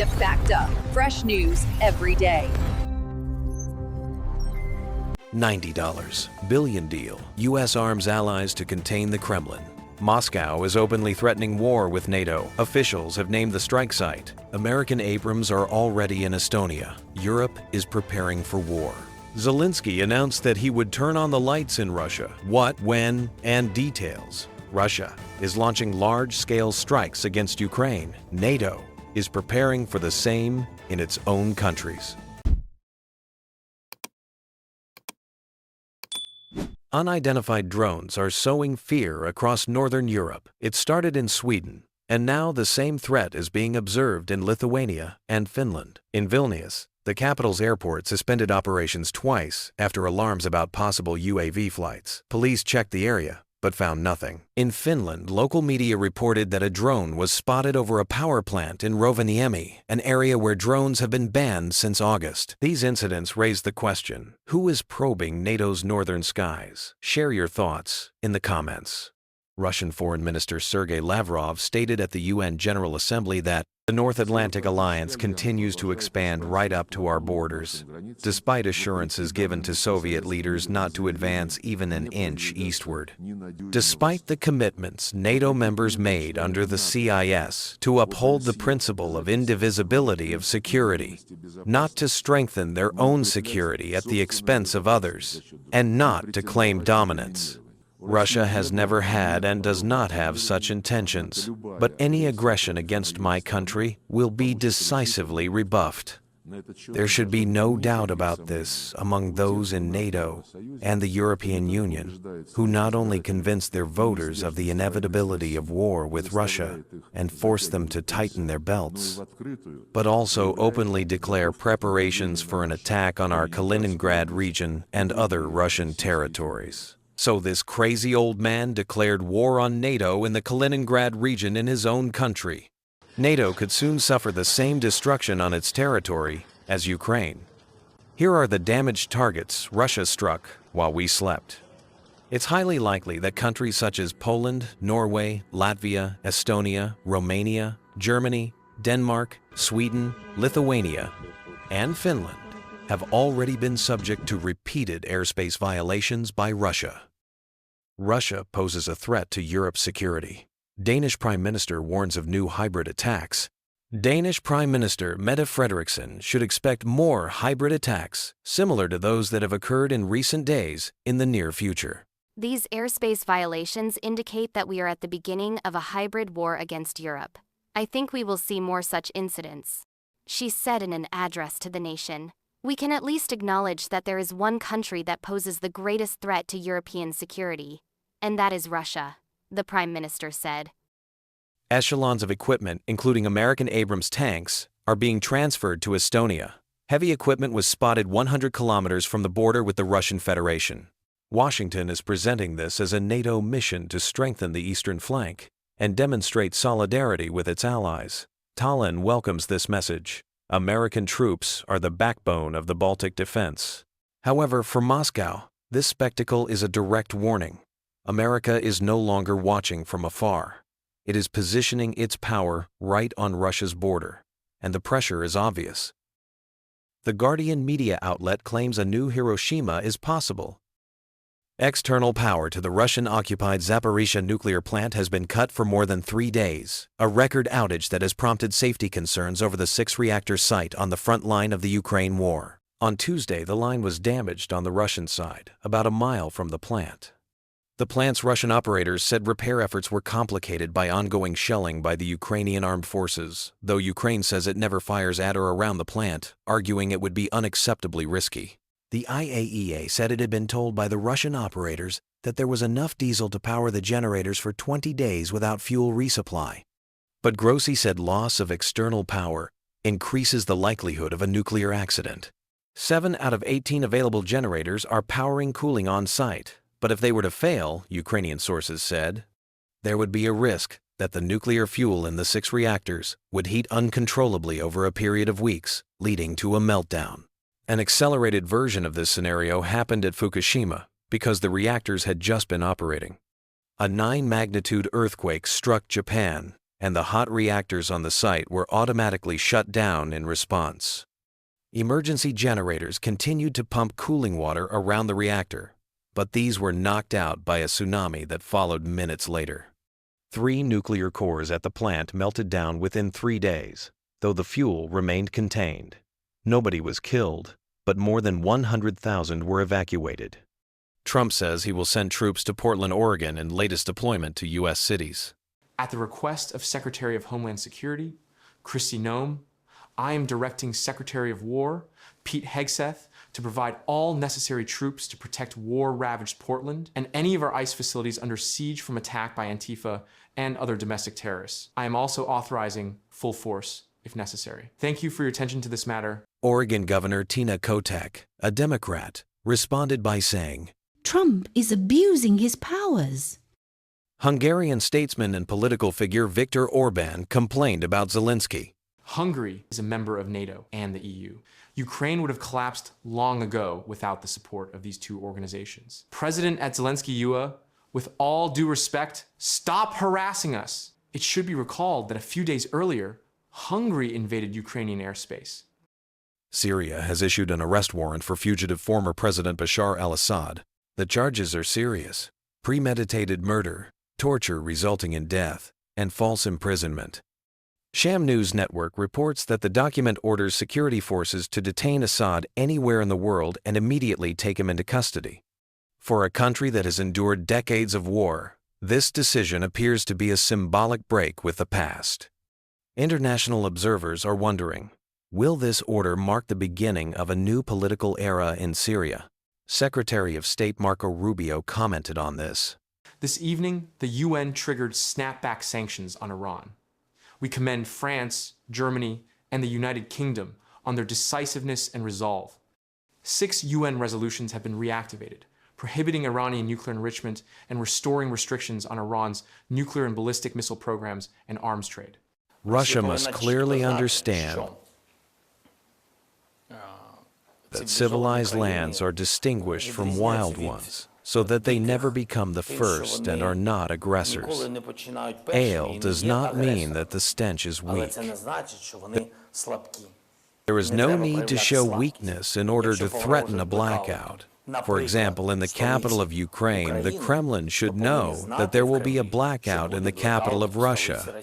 Get Fact Up. Fresh news every day. $90 billion deal. U.S. arms allies to contain the Kremlin. Moscow is openly threatening war with NATO. Officials have named the strike site. American Abrams are already in Estonia. Europe is preparing for war. Zelensky announced that he would turn on the lights in Russia. What, when, and details. Russia is launching large-scale strikes against Ukraine. NATO is preparing for the same in its own countries. Unidentified drones are sowing fear across northern Europe. It started in Sweden, and now the same threat is being observed in Lithuania and Finland. In Vilnius, the capital's airport suspended operations twice after alarms about possible UAV flights. Police checked the area, but found nothing. In Finland, local media reported that a drone was spotted over a power plant in Rovaniemi, an area where drones have been banned since August. These incidents raise the question, who is probing NATO's northern skies? Share your thoughts in the comments. Russian Foreign Minister Sergei Lavrov stated at the UN General Assembly that the North Atlantic Alliance continues to expand right up to our borders, despite assurances given to Soviet leaders not to advance even an inch eastward. Despite the commitments NATO members made under the CIS to uphold the principle of indivisibility of security, not to strengthen their own security at the expense of others, and not to claim dominance. Russia has never had and does not have such intentions, but any aggression against my country will be decisively rebuffed. There should be no doubt about this among those in NATO and the European Union, who not only convince their voters of the inevitability of war with Russia and force them to tighten their belts, but also openly declare preparations for an attack on our Kaliningrad region and other Russian territories. So this crazy old man declared war on NATO in the Kaliningrad region in his own country. NATO could soon suffer the same destruction on its territory as Ukraine. Here are the damaged targets Russia struck while we slept. It's highly likely that countries such as Poland, Norway, Latvia, Estonia, Romania, Germany, Denmark, Sweden, Lithuania, and Finland have already been subject to repeated airspace violations by Russia. Russia poses a threat to Europe's security. Danish Prime Minister warns of new hybrid attacks. Danish Prime Minister Mette Frederiksen should expect more hybrid attacks, similar to those that have occurred in recent days, in the near future. These airspace violations indicate that we are at the beginning of a hybrid war against Europe. I think we will see more such incidents. She said in an address to the nation. We can at least acknowledge that there is one country that poses the greatest threat to European security, and that is Russia, the Prime Minister said. Echelons of equipment, including American Abrams tanks, are being transferred to Estonia. Heavy equipment was spotted 100 kilometers from the border with the Russian Federation. Washington is presenting this as a NATO mission to strengthen the eastern flank and demonstrate solidarity with its allies. Tallinn welcomes this message. American troops are the backbone of the Baltic defense. However, for Moscow, this spectacle is a direct warning. America is no longer watching from afar. It is positioning its power right on Russia's border, and the pressure is obvious. The Guardian media outlet claims a new Hiroshima is possible. External power to the Russian-occupied Zaporizhzhia nuclear plant has been cut for more than 3 days, a record outage that has prompted safety concerns over the 6-reactor site on the front line of the Ukraine war. On Tuesday, the line was damaged on the Russian side, about a mile from the plant. The plant's Russian operators said repair efforts were complicated by ongoing shelling by the Ukrainian armed forces, though Ukraine says it never fires at or around the plant, arguing it would be unacceptably risky. The IAEA said it had been told by the Russian operators that there was enough diesel to power the generators for 20 days without fuel resupply. But Grossi said loss of external power increases the likelihood of a nuclear accident. 7 out of 18 available generators are powering cooling on site, but if they were to fail, Ukrainian sources said, there would be a risk that the nuclear fuel in the 6 reactors would heat uncontrollably over a period of weeks, leading to a meltdown. An accelerated version of this scenario happened at Fukushima because the reactors had just been operating. A 9-magnitude earthquake struck Japan, and the hot reactors on the site were automatically shut down in response. Emergency generators continued to pump cooling water around the reactor, but these were knocked out by a tsunami that followed minutes later. 3 nuclear cores at the plant melted down within 3 days, though the fuel remained contained. Nobody was killed, but more than 100,000 were evacuated. Trump says he will send troops to Portland, Oregon in latest deployment to U.S. cities. At the request of Secretary of Homeland Security, Kristi Noem, I am directing Secretary of War, Pete Hegseth, to provide all necessary troops to protect war-ravaged Portland and any of our ICE facilities under siege from attack by Antifa and other domestic terrorists. I am also authorizing full force if necessary. Thank you for your attention to this matter. Oregon Governor Tina Kotek, a Democrat, responded by saying, Trump is abusing his powers. Hungarian statesman and political figure Viktor Orban complained about Zelensky. Hungary is a member of NATO and the EU. Ukraine would have collapsed long ago without the support of these 2 organizations. President at Zelensky, with all due respect, stop harassing us. It should be recalled that a few days earlier, Hungary invaded Ukrainian airspace. Syria has issued an arrest warrant for fugitive former President Bashar al-Assad. The charges are serious: premeditated murder, torture resulting in death, and false imprisonment. Sham News Network reports that the document orders security forces to detain Assad anywhere in the world and immediately take him into custody. For a country that has endured decades of war, this decision appears to be a symbolic break with the past. International observers are wondering, will this order mark the beginning of a new political era in Syria? Secretary of State Marco Rubio commented on this. This evening, the UN triggered snapback sanctions on Iran. We commend France, Germany, and the United Kingdom on their decisiveness and resolve. 6 UN resolutions have been reactivated, prohibiting Iranian nuclear enrichment and restoring restrictions on Iran's nuclear and ballistic missile programs and arms trade. Russia must clearly understand that civilized lands are distinguished from wild ones, so that they never become the first and are not aggressors. Ale does not mean that the stench is weak. There is no need to show weakness in order to threaten a blackout. For example, in the capital of Ukraine, the Kremlin should know that there will be a blackout in the capital of Russia.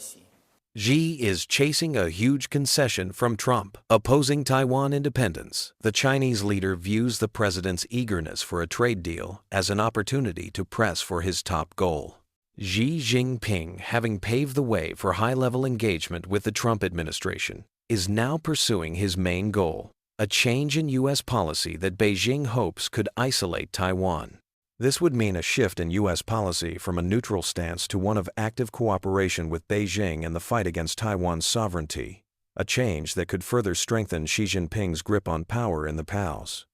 Xi is chasing a huge concession from Trump, opposing Taiwan independence. The Chinese leader views the president's eagerness for a trade deal as an opportunity to press for his top goal. Xi Jinping, having paved the way for high-level engagement with the Trump administration, is now pursuing his main goal, a change in U.S. policy that Beijing hopes could isolate Taiwan. This would mean a shift in U.S. policy from a neutral stance to one of active cooperation with Beijing in the fight against Taiwan's sovereignty, a change that could further strengthen Xi Jinping's grip on power in the PALs.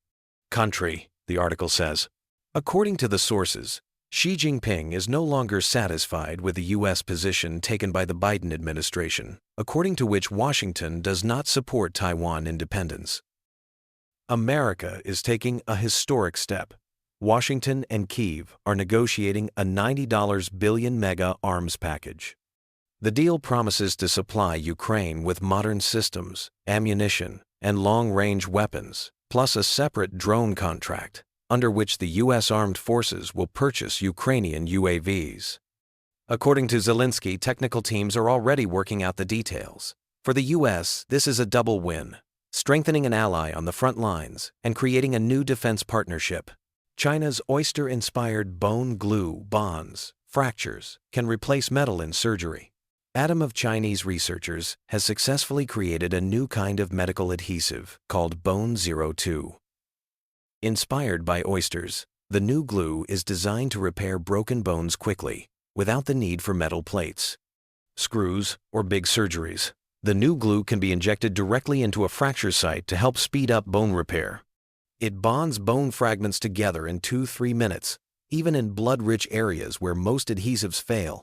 Country, the article says. According to the sources, Xi Jinping is no longer satisfied with the U.S. position taken by the Biden administration, according to which Washington does not support Taiwan independence. America is taking a historic step. Washington and Kyiv are negotiating a $90 billion mega arms package. The deal promises to supply Ukraine with modern systems, ammunition, and long-range weapons, plus a separate drone contract, under which the U.S. armed forces will purchase Ukrainian UAVs. According to Zelensky, technical teams are already working out the details. For the U.S., this is a double win, strengthening an ally on the front lines and creating a new defense partnership. China's oyster-inspired bone glue bonds, fractures, can replace metal in surgery. Atom of Chinese researchers has successfully created a new kind of medical adhesive called Bone 02. Inspired by oysters, the new glue is designed to repair broken bones quickly, without the need for metal plates, screws, or big surgeries. The new glue can be injected directly into a fracture site to help speed up bone repair. It bonds bone fragments together in 2-3 minutes, even in blood-rich areas where most adhesives fail.